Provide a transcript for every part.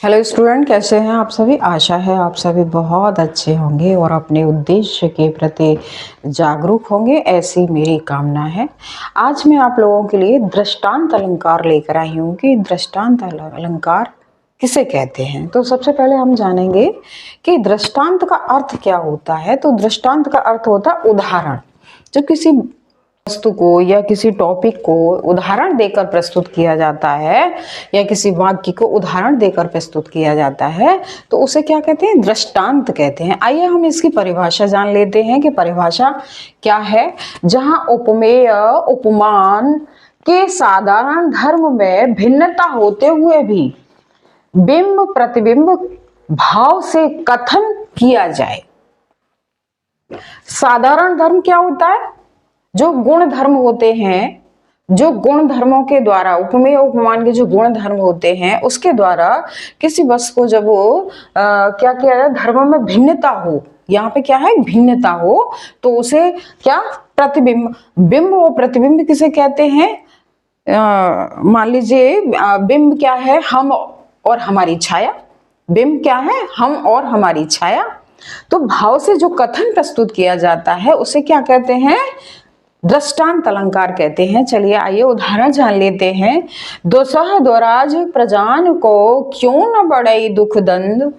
Hello student, कैसे हैं आप सभी। आशा है आप सभी बहुत अच्छे होंगे और अपने उद्देश्य के प्रति जागरूक होंगे, ऐसी मेरी कामना है। आज मैं आप लोगों के लिए दृष्टांत अलंकार लेकर आई हूँ कि दृष्टांत अलंकार किसे कहते हैं। तो सबसे पहले हम जानेंगे कि दृष्टांत का अर्थ क्या होता है। तो दृष्टांत का अर्थ होता है उदाहरण। जब किसी वस्तु को या किसी टॉपिक को उदाहरण देकर प्रस्तुत किया जाता है या किसी वाक्य को उदाहरण देकर प्रस्तुत किया जाता है तो उसे क्या कहते हैं, दृष्टांत कहते हैं। आइए हम इसकी परिभाषा जान लेते हैं कि परिभाषा क्या है। जहां उपमेय उपमान के साधारण धर्म में भिन्नता होते हुए भी बिंब प्रतिबिंब भाव से कथन किया जाए। साधारण धर्म क्या होता है? जो गुण धर्म होते हैं, जो गुण धर्मों के द्वारा, उपमेय उपमान के जो गुण धर्म होते हैं उसके द्वारा किसी वस्तु को जब वो क्या किया जाए, धर्म में भिन्नता हो, यहाँ पे क्या है, भिन्नता हो, तो उसे क्या, प्रतिबिंब। बिंब और प्रतिबिंब किसे कहते हैं? मान लीजिए बिंब क्या है, हम और हमारी छाया। बिंब क्या है, हम और हमारी छाया। तो भाव से जो कथन प्रस्तुत किया जाता है उसे क्या कहते हैं, दृष्टांत अलंकार कहते हैं। चलिए आइए उदाहरण जान लेते हैं। दोसह द्वराज प्रजान को क्यों न बढ़ई दुख द्वंद,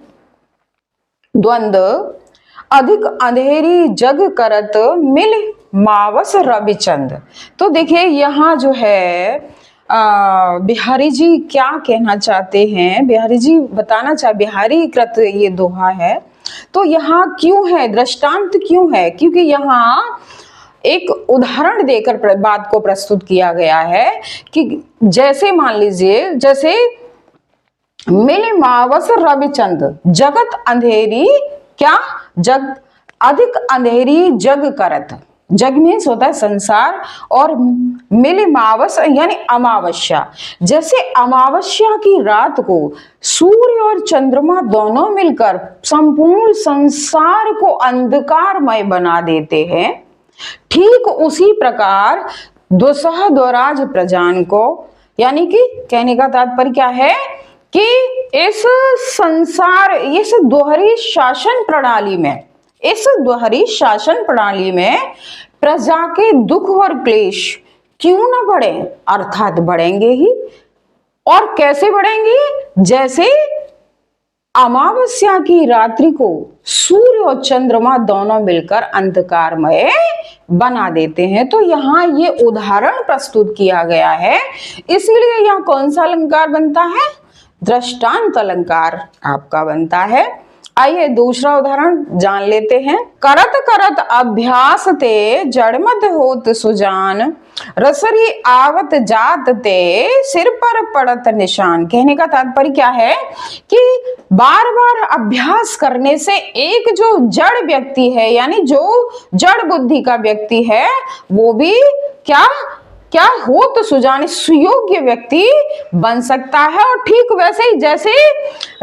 अधिक अंधेरी जग करत मिल मावस रविचंद। तो देखिए यहाँ जो है बिहारी जी क्या कहना चाहते हैं, बिहारी जी बताना चाहे, बिहारी कृत ये दोहा है। तो यहाँ क्यों है, दृष्टांत क्यों है? क्योंकि यहाँ एक उदाहरण देकर बात को प्रस्तुत किया गया है कि जैसे मान लीजिए, जैसे मिले मावस रविचंद, जगत अंधेरी, क्या, जग अधिक अंधेरी जग करत। जग मीन्स होता है संसार, और मिले मावस यानी अमावस्या। जैसे अमावस्या की रात को सूर्य और चंद्रमा दोनों मिलकर संपूर्ण संसार को अंधकारमय बना देते हैं, ठीक उसी प्रकार दोसह द्वराज प्रजान को, यानी कि कहने का तात्पर्य क्या है कि इस संसार, इस दोहरी शासन प्रणाली में, इस दोहरी शासन प्रणाली में प्रजा के दुख और क्लेश क्यों न बढ़े, अर्थात बढ़ेंगे ही। और कैसे बढ़ेंगे? जैसे अमावस्या की रात्रि को सूर्य और चंद्रमा दोनों मिलकर अंधकारमय बना देते हैं। तो यहाँ ये उदाहरण प्रस्तुत किया गया है, इसीलिए यहाँ कौन सा अलंकार बनता है, दृष्टांत अलंकार आपका बनता है। आइए दूसरा उदाहरण जान लेते हैं। करत करत अभ्यास ते जड़मत होत सुजान, रसरी आवत जात ते सिर पर पड़त निशान। कहने का तात्पर्य क्या है कि बार बार अभ्यास करने से एक जो जड़ व्यक्ति है, यानी जो जड़ बुद्धि का व्यक्ति है, वो भी क्या क्या हो तो सुजाने, सुयोग्य व्यक्ति बन सकता है। और ठीक वैसे ही जैसे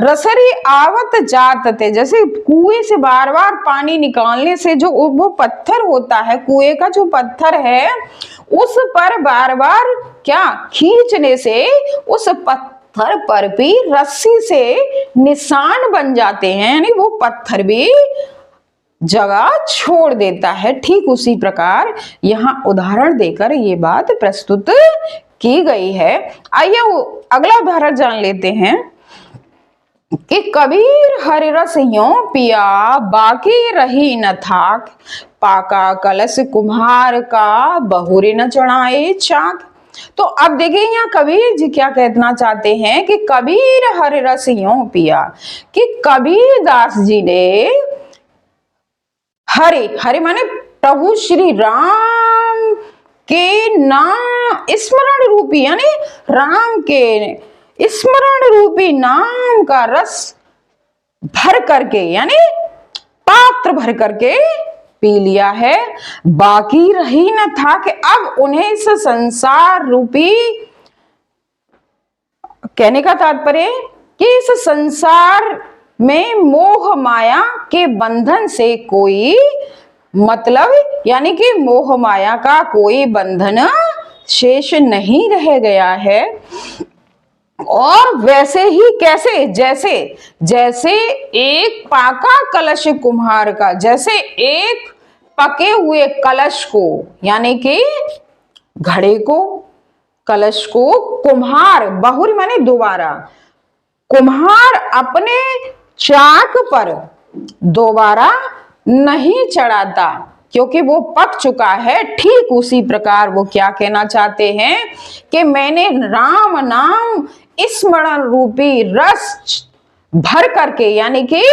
रसरी आवत जात थे, जैसे कुएं से बार बार पानी निकालने से जो वो पत्थर होता है, कुएं का जो पत्थर है, उस पर बार बार क्या खींचने से उस पत्थर पर भी रस्सी से निशान बन जाते हैं, यानी वो पत्थर भी जगह छोड़ देता है। ठीक उसी प्रकार यहाँ उदाहरण देकर ये बात प्रस्तुत की गई है। आइए अगला उदाहरण जान लेते हैं कि कबीर हरि रस यों पिया, बाकी रही न थाक, पाका कलश कुम्हार का, बहुरे न चढ़ाए चाक। तो अब देखिए यहाँ कबीर जी क्या कहना चाहते हैं कि कबीर हरि रस यों पिया, कि कबीर दास जी ने हरि, हरि माने प्रभु श्री राम के नाम स्मरण रूपी, यानी राम के स्मरण रूपी नाम का रस भर करके, यानी पात्र भर करके पी लिया है। बाकी रही न था कि अब उन्हें इस संसार रूपी, कहने का तात्पर्य कि इस संसार में मोह माया के बंधन से कोई मतलब, यानी कि मोह माया का कोई बंधन शेष नहीं रह गया है। और वैसे ही कैसे, जैसे जैसे एक पाका कलश कुम्हार का, जैसे एक पके हुए कलश को यानी कि घड़े को, कलश को कुम्हार, बहुरी माने दोबारा, कुम्हार अपने चाक पर दोबारा नहीं चढ़ाता क्योंकि वो पक चुका है। ठीक उसी प्रकार वो क्या कहना चाहते हैं कि मैंने राम नाम स्मरण रूपी रस भर करके यानी कि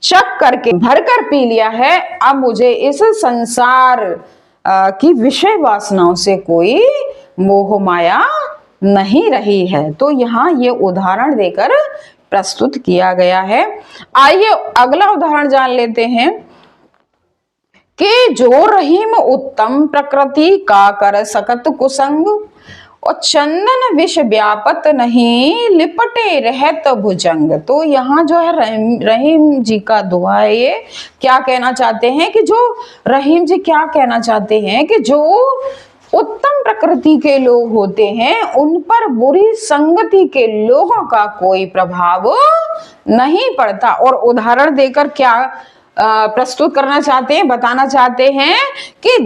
चक करके भर कर पी लिया है। अब मुझे इस संसार की विषय वासनाओं से कोई मोह माया नहीं रही है। तो यहाँ ये उदाहरण देकर प्रस्तुत किया गया है। आइए अगला उदाहरण जान लेते हैं कि जो रहीम उत्तम प्रकृति का कर सकत कुसंग और चंदन विष व्यापत नहीं लिपटे रहत भुजंग। तो यहाँ जो है रहीम जी का दुआ है। ये क्या कहना चाहते हैं कि जो रहीम जी क्या कहना चाहते हैं कि जो उत्तम प्रकृति के लोग होते हैं उन पर बुरी संगति के लोगों का कोई प्रभाव नहीं पड़ता। और उदाहरण देकर क्या प्रस्तुत करना चाहते हैं, बताना चाहते हैं कि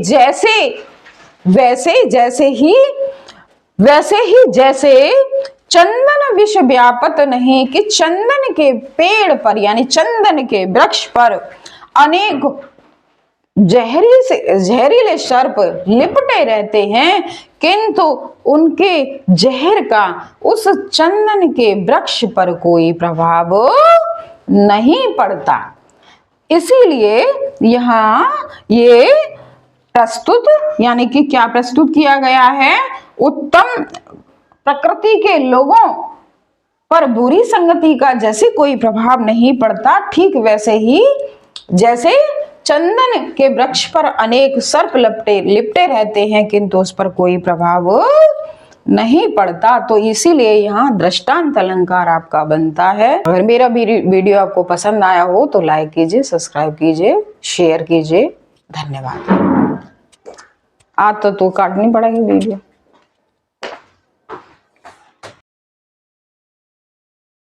वैसे ही जैसे चंदन विष व्यापत नहीं, कि चंदन के पेड़ पर यानी चंदन के वृक्ष पर अनेक जहरीले सर्प लिपटे रहते हैं किंतु उनके जहर का उस चंदन के वृक्ष पर कोई प्रभाव नहीं पड़ता। इसीलिए यहाँ ये प्रस्तुत यानी कि क्या प्रस्तुत किया गया है, उत्तम प्रकृति के लोगों पर बुरी संगति का जैसे कोई प्रभाव नहीं पड़ता, ठीक वैसे ही जैसे चंदन के वृक्ष पर अनेक सर्प लिपटे रहते हैं किंतु उस पर कोई प्रभाव नहीं पड़ता। तो इसीलिए यहाँ दृष्टांत अलंकार आपका बनता है। अगर मेरा वीडियो आपको पसंद आया हो तो लाइक कीजिए, सब्सक्राइब कीजिए, शेयर कीजिए। धन्यवाद। आज तो काटनी पड़ेगी वीडियो।